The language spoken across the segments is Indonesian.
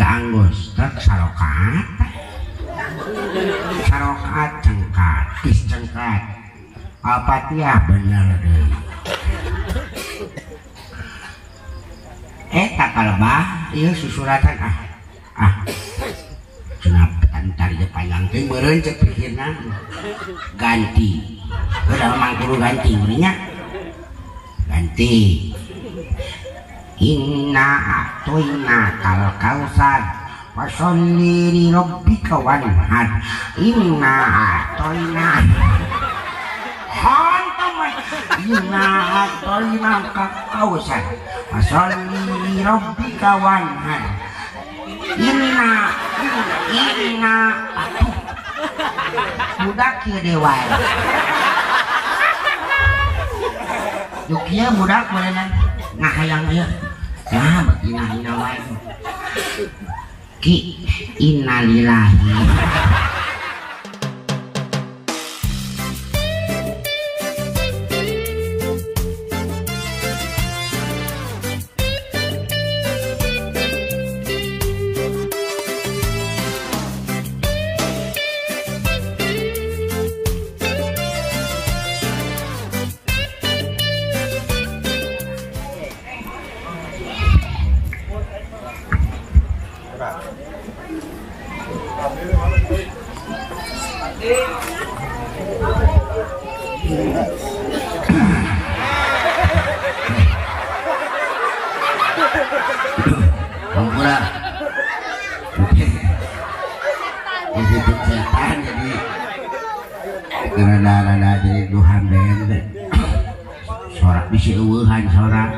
Anggus tak sarokat cengkat tis cengkat Al-Fatihah bener deh tak kalebah iya susuratan kenapa tari panjang teh meureun cek pikirna ganti udah mangkuru ganti murinya ganti inna atoina kal kausar fasholli li rabbika wanhar inna atoina inna atoina kal kausar fasholli li rabbika wanhar inna budak kieu dewa yuk kieu budak beneran ngahayang ieu nah begina wae ki innalillahi rada jadi duhan deh sorak bisi eueuhan sorak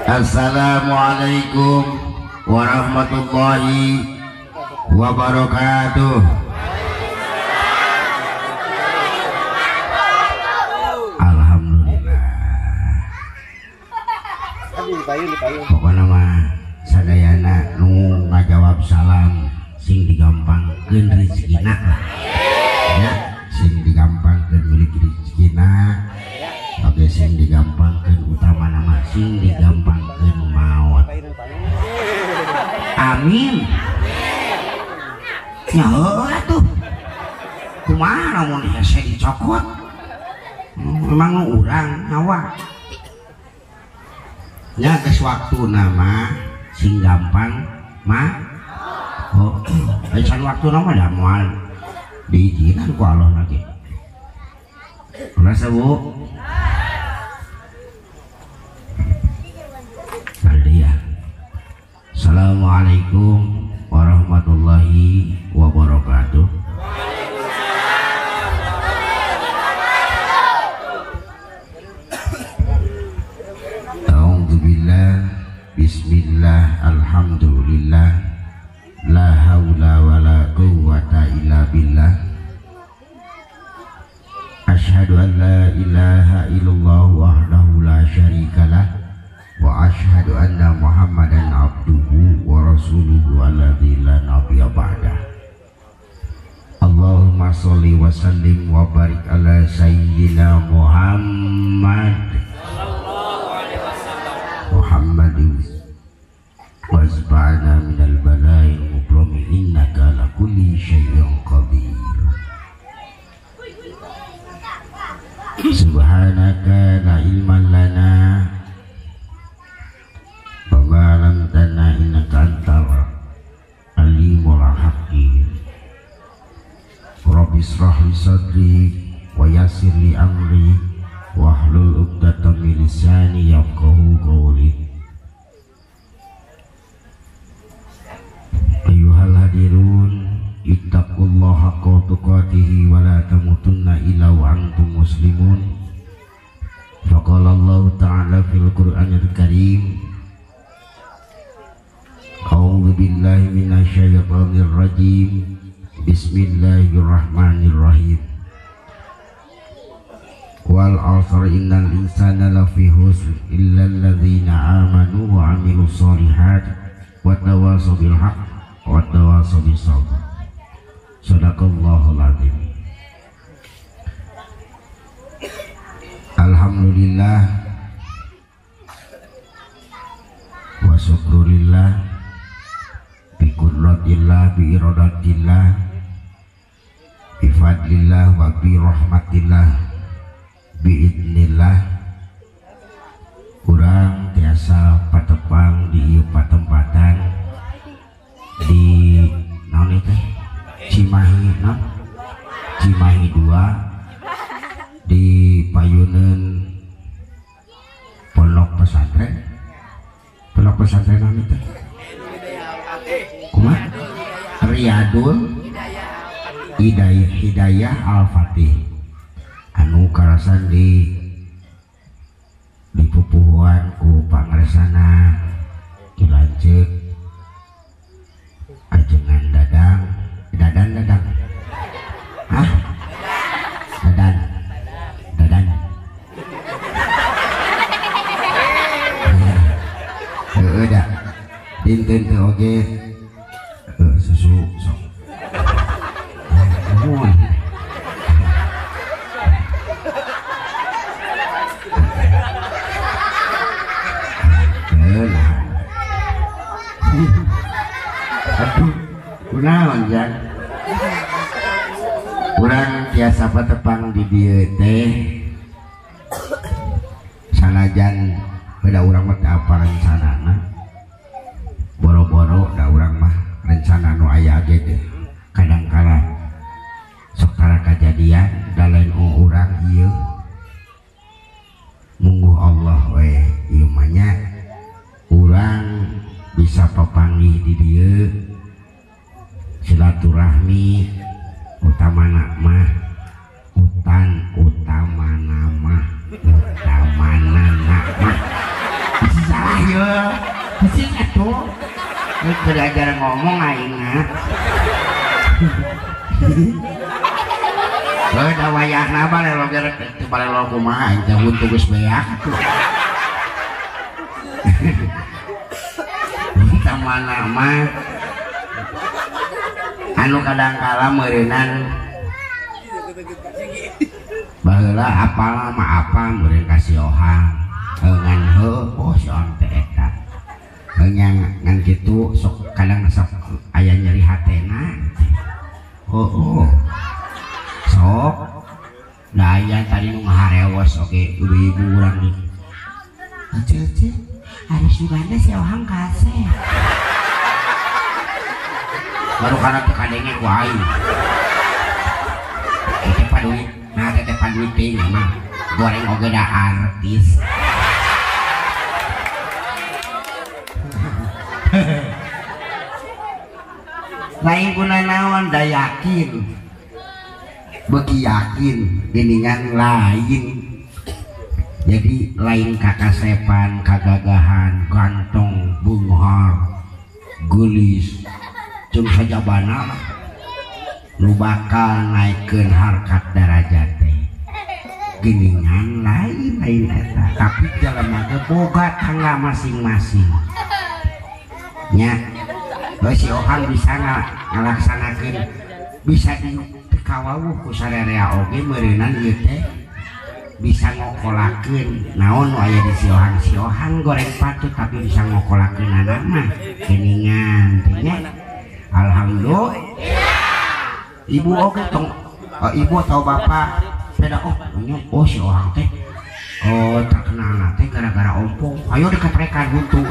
Assalamualaikum warahmatullahi wabarakatuh. Alhamdulillah pokoknya mah sadayana nu ngajawab salam sing digampangkeun rezekina ya sing digampangkeun milik rezekina oke sing digampangkeun utama nama sing digampangkeun maot amin ya atuh kumaha mun hese dicokot memang urang nyawa nya geus waktu nama sing gampang mah oh can waktu nama dah moal diizinan ku Allah lagi rasa bu ya. Assalamualaikum warahmatullahi wabarakatuh. Bismillah, alhamdulillah, la haula wa la quwwata illa billah. Asyhadu an la ilaha illallah wahdahu la syarikalah wa asyhadu anna Muhammadan abduhu wa rasuluhu alladzi la nabiyya ba'dah. Allahumma sholli wa sallim wa barik ala sayyidina Muhammadin wasba'na minal bala'il mukrami innaka ala kulli syai'in qadir. Subhanaka la ilma lana wa ma 'allamtana innaka antal alimul hakim. Rabbi ishrah li sadri wa yassir li amri wahlul 'uqdatam min lisani yafqahu qawli. Ayyuhal hadirun ittaqullaha haqqa tuqatih wa la tamutunna illa wa antum muslimun. Faqala Allah ta'ala fil Qur'anil Karim A'udzu billahi minasy syaithanir rajim. Bismillahirrahmanirrahim. Wal 'asri innal insana lafi khusr illa alladzina amanu wa 'amilus solihati wa tawasaw bil haqq wa tawasaw bis sabr. Shadaqallahul azim. Alhamdulillah syukurillah bi qudratillah bi iradatillah bi fadlillah wa bi rahmatillah bi idnillah kurang tiasa patepang di ieu patempatan di naon teh Cimahi naon Cimahi 2 di payuneun pondok pesantren naon teh kumaha Riyadul Hidayah Al-Fatih anu karasan di pupuhan ku pangresana Cilanceuk ajengan dadang hah dadan dah dinten teh oge susu sok mohon aduh kunaon jan urang tiasa patepang di dieu teh sanajan beda urang mah teu apa rencanana boro-boro da urang mah rencana nu aya ge teh kadangkala sok tara kajadian da lain urang ieu mungguh Allah we ieu mah nya urang bisa papanggih di dieu silaturahmi utamana mah salah ya pusing atuh belajar ngomong aingna da wayahna bale loger teu bale lo kumaha aing teh huntu geus beak utamana mah anu kadangkala meureunan baheula apal mah apa meureun ka siohang ngan heuh siohang teh eta ngan kitu sok kadang sok aya nyeri hatena sok da aya tadi nu ngaharewos oge ibu-ibu urang nih ceuceu hari suganda siohang kaseh baru karena tekadenge ku aing teh paduit nah teh paduit teh mah goreng oge da artis lain kuna naon da yakin beuki yakin geningan lain jadi lain kakasepan kagagahan gantong bunghar gelis jeung sajabana nu bakal naikeun harkat darajat teh geningan lain eta tapi jelema teh boga tangga masing-masing nya si Ohan bisa ngalaksanakeun bisa dikawawuh ku sarerea oge meureunan ieu teh bisa ngokolakeun naon nu aya di si Ohan goreng patut tapi bisa ngokolakeun anakna geningan teh nya alhamdulillah ibu oge tong ibu atau bapak beda si Ohan teh terkenal teh gara-gara ompong ayo dikeprekan buntu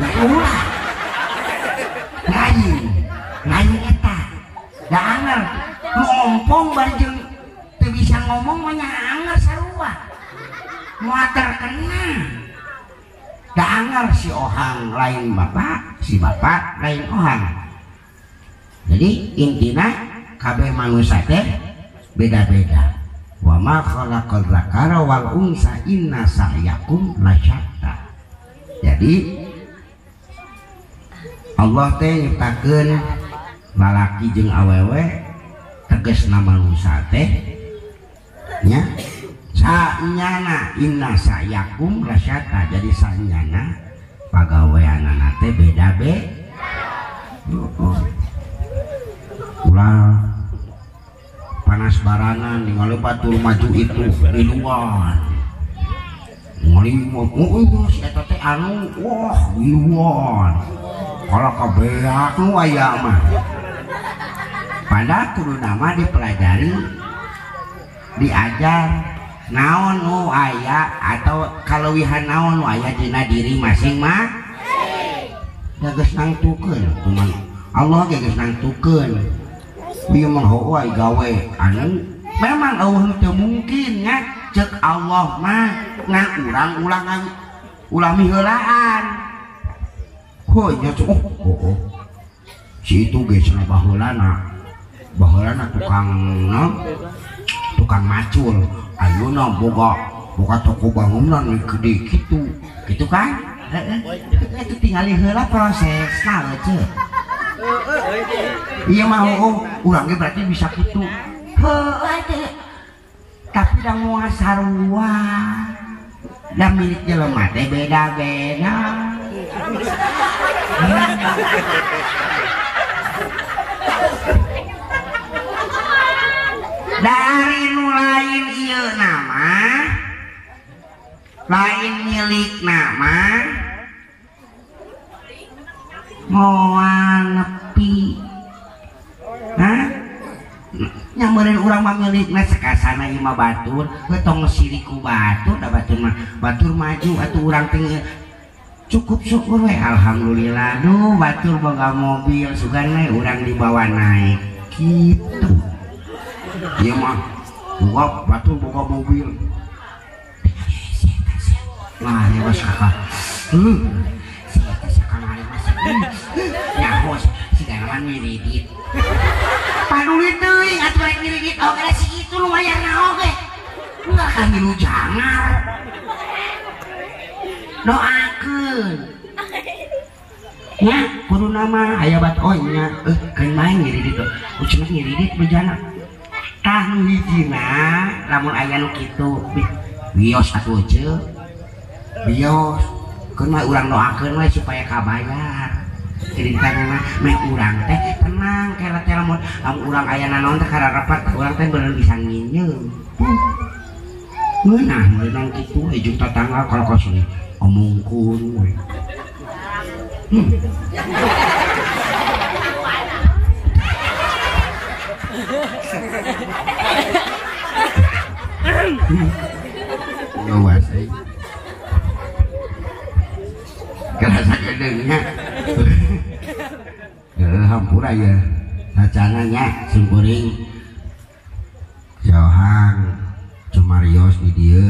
lain eta da anger nu ompong bari jeung teu bisa ngomong mah nya anger sarua moal terkena da anger si Ohang lain bapak si bapak lain Ohang jadi intina kabeh manusia teh beda-beda wa ma khalaqal dzakara wal unsa inna sa'yakum lasyatta jadi Allah teh nyiptakeun lalaki jeung awewe tegasna manusia teh nya saenyana inna sa'yakum lasyata jadi saenyana pagaweanana teh beda-beda ulah panas baranan ningali batur maju itu di luar ngelimut si eta teh anu wah giluan kalau kebeak nu aya mah padahal kudu nama dipelajari diajar naon nu aya atau kalewihan naon nu aya dina diri masing mah geus nangtukeun cuman Allah geus nangtukeun ieu mah heueuy gawe anu memang eueuh teu mungkin nya cek Allah mah ngan urang-ulangan ulami heulaan oh nya oh si itu geus baheulana tukang tukang macul ayeuna boga toko bangunan gede gitu kan itu tinggal heula prosesna ce iya mah urang ge berarti bisa kitu heueuh tapi dang moal sarua da milik jelema teh beda-beda dari nu lain ieu nama lain milik nama moal nepi nyameureun urang mah milikna sekasana ieu mah batur tong sirik ku batur da batur mah batur maju atuh urang teh cukup syukur we alhamdulillah duh batur boga mobil sugan we urang dibawa naik kitu ieu mah boga batur boga mobil nah ya bos kakak siapa mari masuk nyaho si ganawan ngiridit paduli teuing atuh rek ngiridit oge si kitu lumayan na oge enggak kan ngilu jangar doakeun nya kudu nama aya bat nya keun main ngiridit ucuna ngiridit bejana tah nu hijina lamun aya nu kitu bios atuh ceuk bios keun mah urang doakeun we supaya kabayar ceritana meh urang teh tenang kela teh lamun urang aya nanaon teh kararepat urang teh bener bisa nginyeum ngeunah meunang kitu ejung tetangga kalau kosong omongkeun we ngawas kerasa gedengnya hampura ya sacananya simpuring jauhan cumarios di dia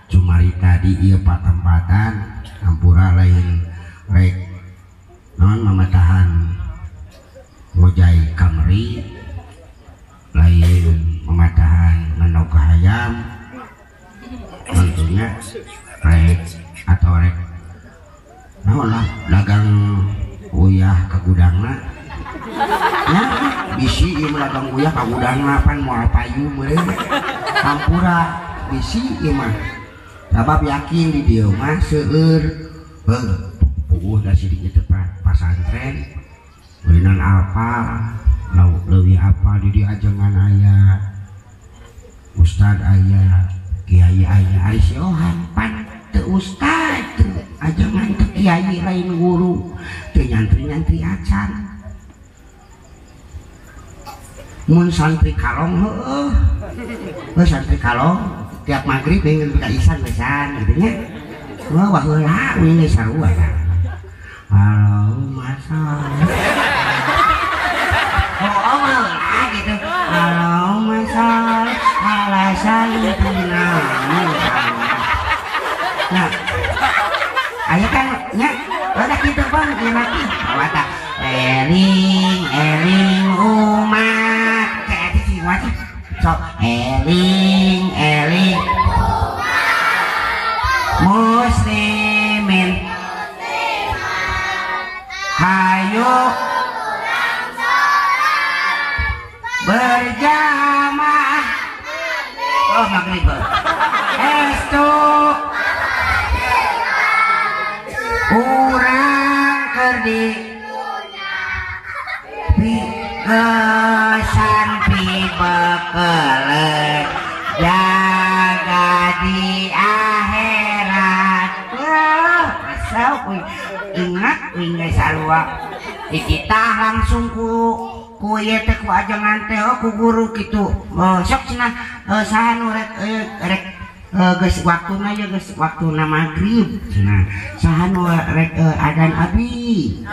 cumari tadi iya patempatan hampura lain rek non mematahan ngojai kamri lain mematahan nandau kahayam tentunya rek atau rek naon lah dagang uyah ke gudangna ya bisi ieu dagang uyah ka gudangna pan moal payu meureun hampura bisi ieu mah sabab yakin di dieu mah seueur puguh da sidik teh pasantren beureunang alfa leuwih apa di dieu ajengan aya ustad aya kiai aya ari siohan pan teu ustad teu ajengan teu kiai lain guru teu nyantri acan mun santri kalong heueuh santri kalong tiap magrib pengen ka isan besan gitu nya wah heula we sarua ya halo masalah oh lah gitu halo masalah alasan tina nah aya kan nya ada kitu bang laki wata eling umat kayak di wata sok eling muslimin hayu berjamaah oh maghrib estu urang kerdi kesan pibekele jaga di akhirat ingat geus sarua kita langsung ku ieu teh ku ajangan teh ku guru kitu sok cenah saha nu rek geus waktuna ya geus waktuna magrib cenah saha nu rek adzan abi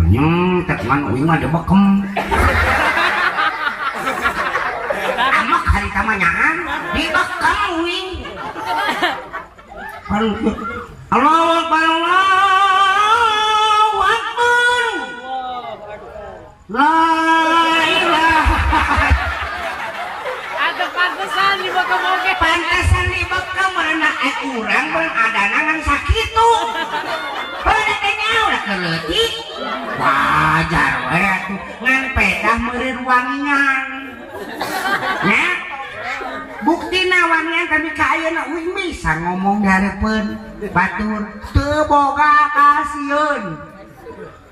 nyong tek man uing mah debekem amak hari tamanyaan dibekem uing Allahu Akbar Allahu Akbar la ilaha ada pantesan di bekem oge pantesan di bekem merena urang beun adana ngan sakitu beuna teh nyawa keleutik wajar we atuh ngan pedah meureun wangian nya buktina wangian kami ka ayeuna uing bisa ngomong dihareupeun batur teu boga kasieun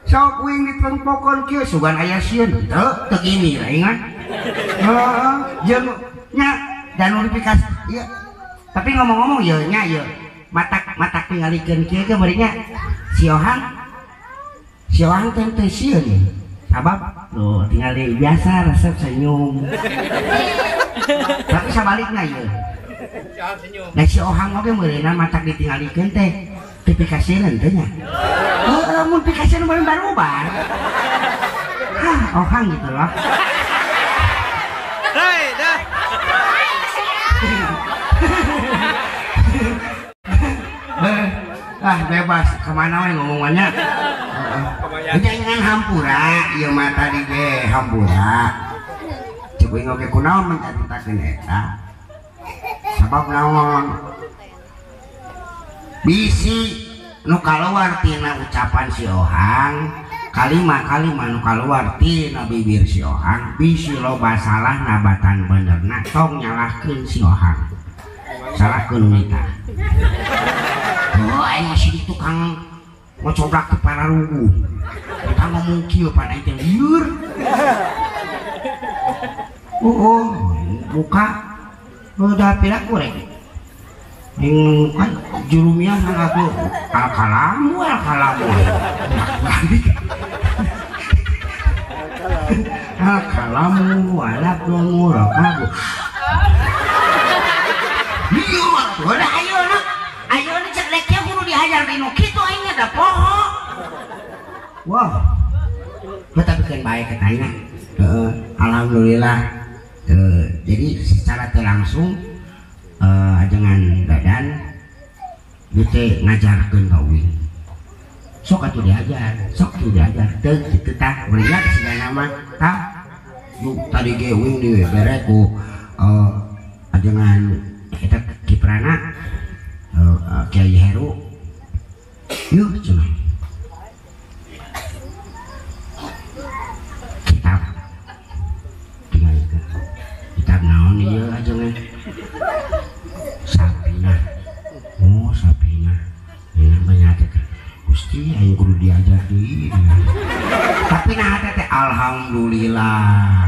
sok uing ditengpokon kieu sugan aya sieun teu gini lah ingat heeh jeung nya dan notifikasi ieu tapi ngomong-ngomong ieu nya ieu matak tingalikeun kieu ge bari nya si Ohang teh sieun sabab tuh tinggal biasa resep senyum tapi sabalikna ieu da si Ohang oge meureunan matak ditingalikeun teh tipikasieun teh nya mun pikasieun meureun barubar Ohang gitu loh hei dah bebas kemana we ngomongannya jangan hampura ieu mah tadi ge hampura coba ngoge kunaon mencaritakeun eta sabab naon bisi nu kaluar tina ucapan si Ohang kalimat-kalimat nu kaluar tina bibir si Ohang bisi loba salah nabatan benerna tong nyalahkeun si Ohang salahkeun mita aing masih di tukang ngocobrak ke para rugu kita ngomong kieu pan aing teh lieur buka udah pilak kurek yang kan jurumiah aku al-kalamu al-kalamu walak murakabu lieur udah ayo cek leknya kudu dihajar dino kitu aing ada poho wah tapi kan baik katanya alhamdulillah jadi secara langsung jangan dadan bute ngajarkeun ka uing sok atuh diajar teu kitu tah melihat segala nama tah yuk tadi ge uing di bere ku ajangan eta kiprana Kiai Heru yuk cuma kitab naon ieu aja nih Sapina Sapina ini banyak teh Gusti aing kudu diajar deui tapi nah teh alhamdulillah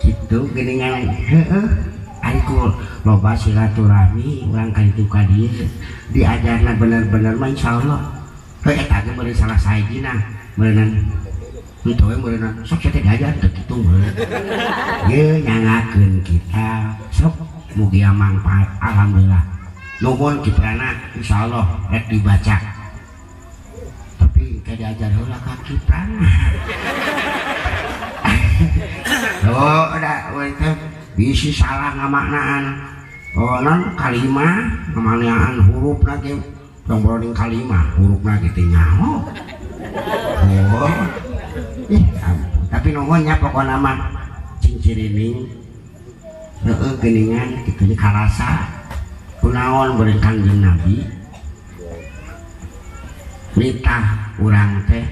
kitu geuningan heeh aingku loba silaturahmi urang ka ditu ka dieu diajarna bener-bener mah insyaallah eta ge meuli salah sahijina meureun henteu we meureun sok teh diajar teh kitu meureun ye nyangakeun kita sok mugi manfaat alhamdulillah nuhun kiprana insyaallah rek dibaca tapi ka diajar heula ka kiprana udah we teh bisi salah ngamaknaan non kalimah ngamaknaan huruf lagi dong broding kalimah huruf lagi tinggal tapi nuhunnya pokoknya mah cincirining geningan gitu di karasa kunaon beureun Kangjeng Nabi nitah urang teh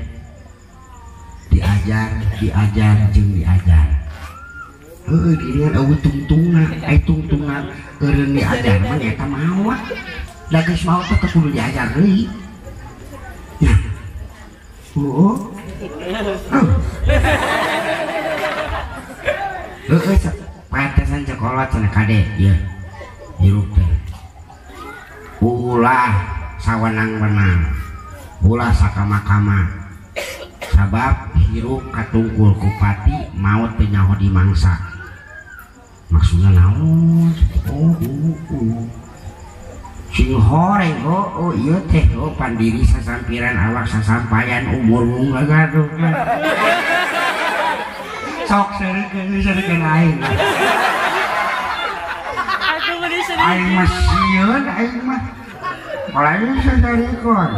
diajar jeung diajar dirian eueuh tungtungna eureun diajar mah eta maot da geus maot teh kudu diajar deui nya pantesan sekolah cenah kade ieu hirup teh ulah sawenang-wenang ulah sakama-kama sabab hirup katungkul kupati maut teu nyaho dimangsa maksudna naon sing horeng oh ieu teh pandiri sasampiran awak sasampayan umur gaduh sok serikeun aing aing mah sieun aing mah lain sadarikon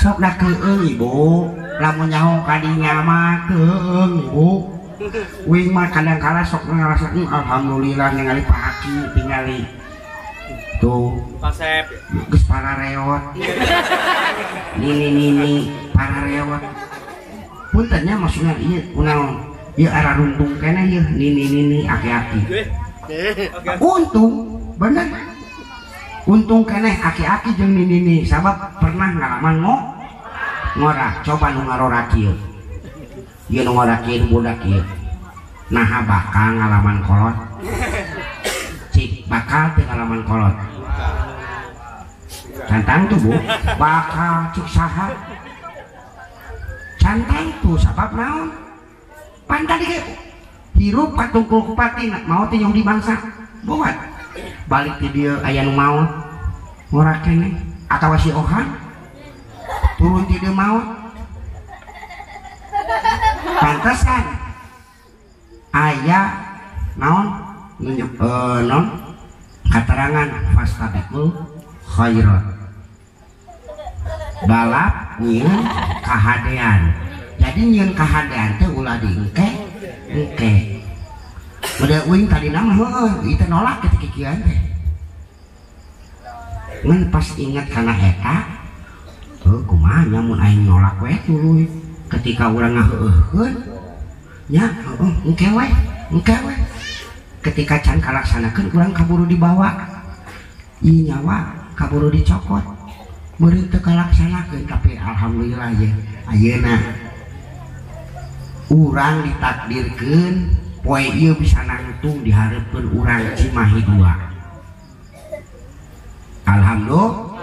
sok dah keung ibu lamun nyaho kadinya mah keung ibu wing mah kadang-kala sok ngarasakeun alhamdulillah ningali Pak Haki tingali tuh pasep geus parareot nini parareot puntennya maksudnya ieu kunaon ieu arah runtung keneh ieu nini aki-aki untung bener untung keneh aki-aki jeung nini sabab pernah ngalaman ngorak coba nu ngarorak ieu ieu nu ngorak ieu budak ieu naha bakal ngalaman kolot cik bakal teh ngalaman kolot cantang tuh bu bakal cik saha cantang tuh sabab naon pan tadi ke hirup katungkul kupati mau teh yang dibangsa buat balik ke dia aya nu maut ngorak keneh atawa si Ohan turun ti dieu maut pantesan aya naon non katerangan fastabiqul khairat balap nyieun kahadean jadi nyieun kahadean teh ulah diengke udah uing tadi nama itu nolak ketika kian teh ngan pas ingat karena eta kumaha nyamun aing nolak we tuluy ketika urang ngaheueun nya engke we ketika can kalaksanakeun urang kaburu dibawa ieu nyawa kaburu dicopot meureun teu kalaksanakeun tapi alhamdulillah ye ayeuna urang ditakdirkeun poe ieu bisa nangtung dihareupeun urang Cimahi 2 alhamdulillah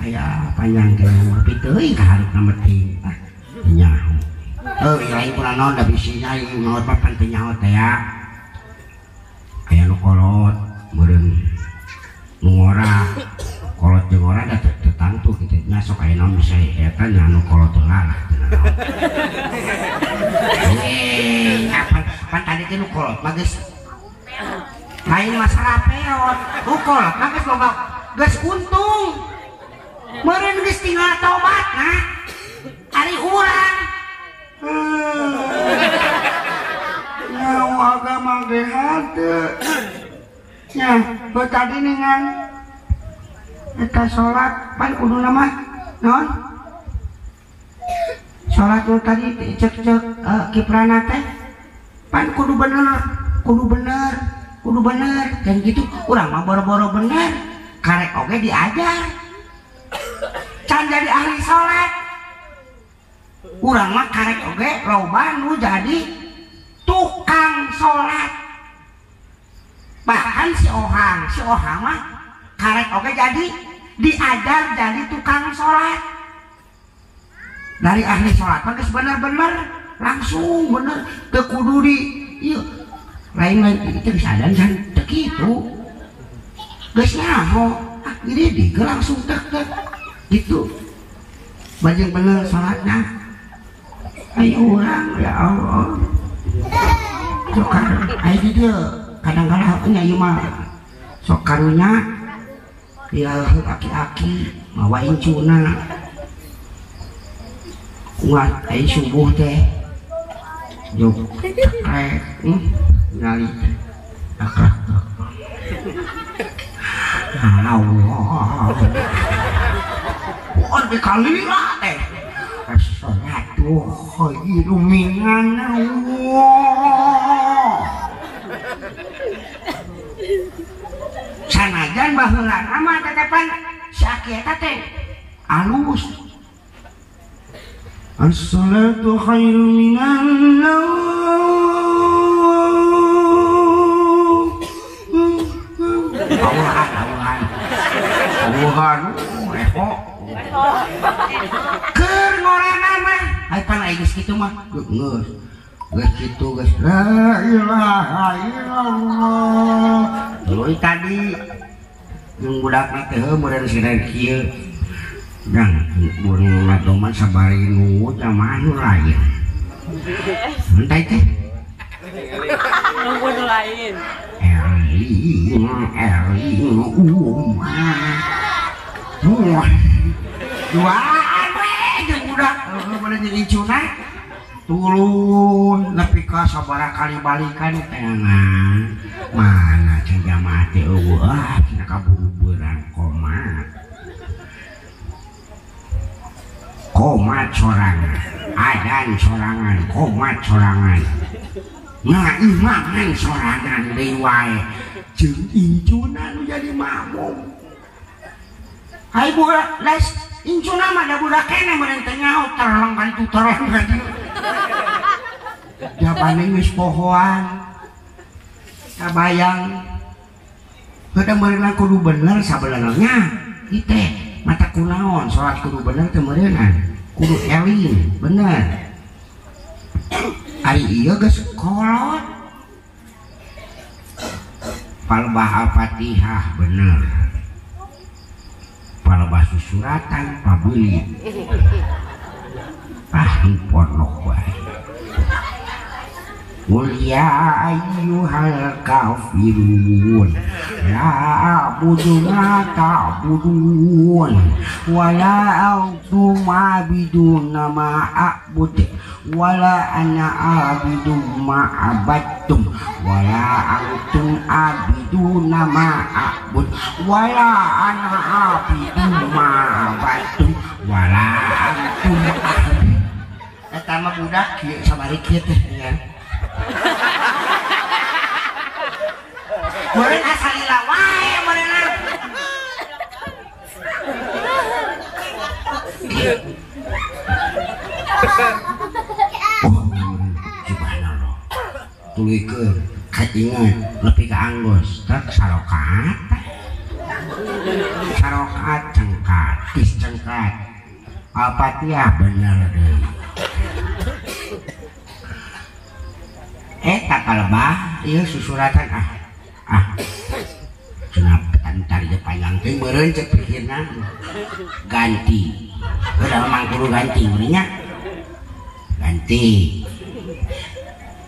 aya panjang kena tapi teuing kaharupna meting nyaho lain pula naon da bisinya ieu maot papan teh nyaho teh ya aya nu kolot meureun nu ngora kolot jeung ngora da tetangtu kitu nya sok aya naon bisa eta nya nu kolot teu ngalah teh naon pan tadi teh nu kolot mah geus lain masalah peot nu kolot mah geus loba geus untung meureun geus tinggal tobatna ari urang nyawa agama ge henteu nya beuh tadi ningan eta salat pan kudu mah naon salat nu tadi cek kiprana teh pan kudu bener dan gitu urang mah boro-boro bener karek oge diajar can jadi ahli salat urang mah karek oge loba nu jadi tukang salat bahkan si Ohang mah karek oge jadi diajar jadi tukang salat dari ahli salat mah geus bener-bener langsung bener teu kudu di ieu lain itu bisa dan teu kitu geus nyaho gini langsung tek gitu bajeng bener salatna ayo urang ya Allah sok ayo di dieu kadang-kadang nya ieu mah sok karunya ya aki-aki mawa incuna kuat ayo subuh teh juk cekrek ngali teh akrak Allah bukan bekali lah teh assalatu khairu minan sanajan baheula nama tetepan sakieta teh alus as-salatu khairu minan lain gitu mah geus gitu geus la ilaha illallah tuluy tadi yang budakna teh meureun sireun kieu dan burung ngadoman sabari nunggu jamaah nu lain entai teh nunggu nu lain duaan we jeung budak boleh jadi cunah turun nepi ka sabaraha kali balikan tenang mana can jamaah teh eueuh cenah kaburu beurang komat sorangan adan sorangan komat sorangan ngaimangan sorangan deui wae jeung incuna nu jadi makmum hai budak les incuna mah da budak keneh meureun teh nyaho terang kan itu terang kan jabane geus pohoan kabayang heuda meureunna kudu bener sabenerna ieu teh mata kunaon salat kudu bener teh meureunna kudu elin bener ari ieu geus kolot palbah al-fatihah bener palbah susuratan pabeulit pondok wae qul ya ayyuhal kafirun la a'budu ma ta'budun wa la antum abiduna ma a'bud wa la ana abidu ma abadtum wa la antum abiduna ma a'bud wa la ana abidu ma abadtum wa la antum eta mah budak kieu sabari kieu teh ya meureun asalila wae meureun subhanallah tuluykeun kainget nepi ka anggos tak sarokat cengkat tis cengkat al-fatihah bener deui tak kalebah ieu susuratan cenah tari teh panjang teh meureun cek pikirna ganti udah mang kudu ganti nya ganti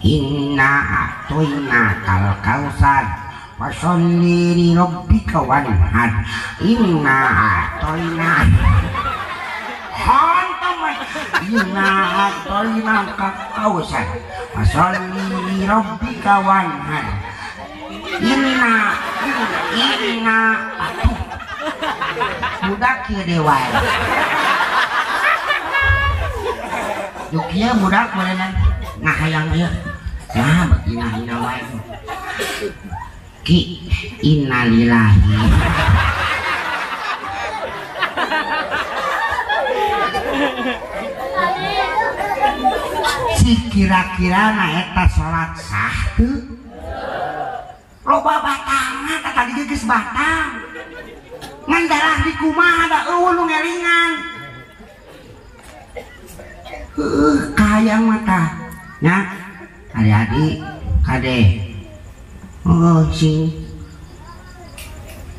inna a'toina kal kausar fasholli li rabbika wanhar inna a'toina inna a'toina kal kausar fasholli li rabbika wanhar inna budak kieu dewa yuk kieu budak meureun ngahayang ieu nah begina wae ki innalillahi si kira-kira na eta salat sah teu loba batangna tadi geus batang ngan darah di kumaha da eueuh nu ngelingan kayang mata nya adik-adik kade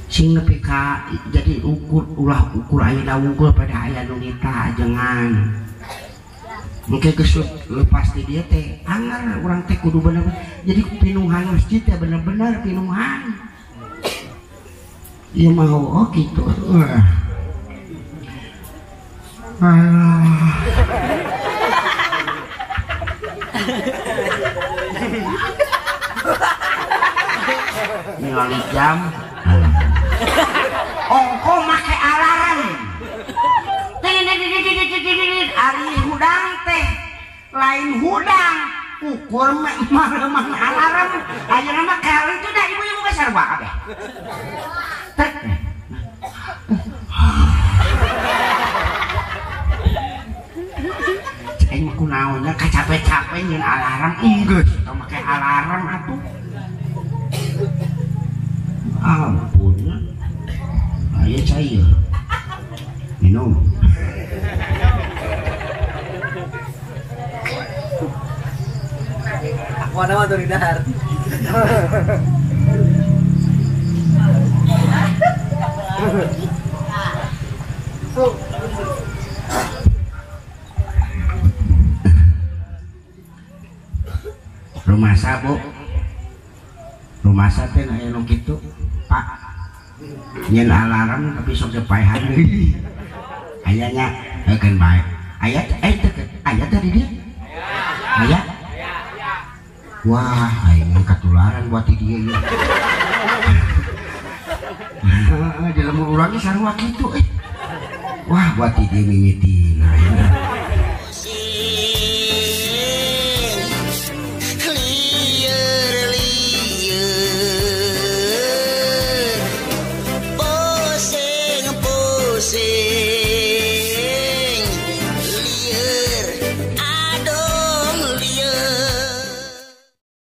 sing nepi ka jadi ukur ayeuna wungkul pada aya nu nita jangan mungkin kesut lepas di dia teh anggar orang teh kudu bener jadi pinuhan masjid teh bener-bener pinuhan iya mau gitu ningali jam ongko make alarm ari hudang teh lain hudang ukur mah alarm ayeuna mah kali itu dah ibu-ibu besar kabeh cek kunaonnya capek-capek nyeun alarm geus make alarm atuh ampun aya cair minum Warna mah tuh di dahar. Rumah sabu rumah sate aya nu kitu Pak nyen alarm tapi sok kepaehan deui ayanya akan baik aya tadi dia aya wah aing katularan buat dia ya di lemur urang ge sarua kitu wah buat dia mimiti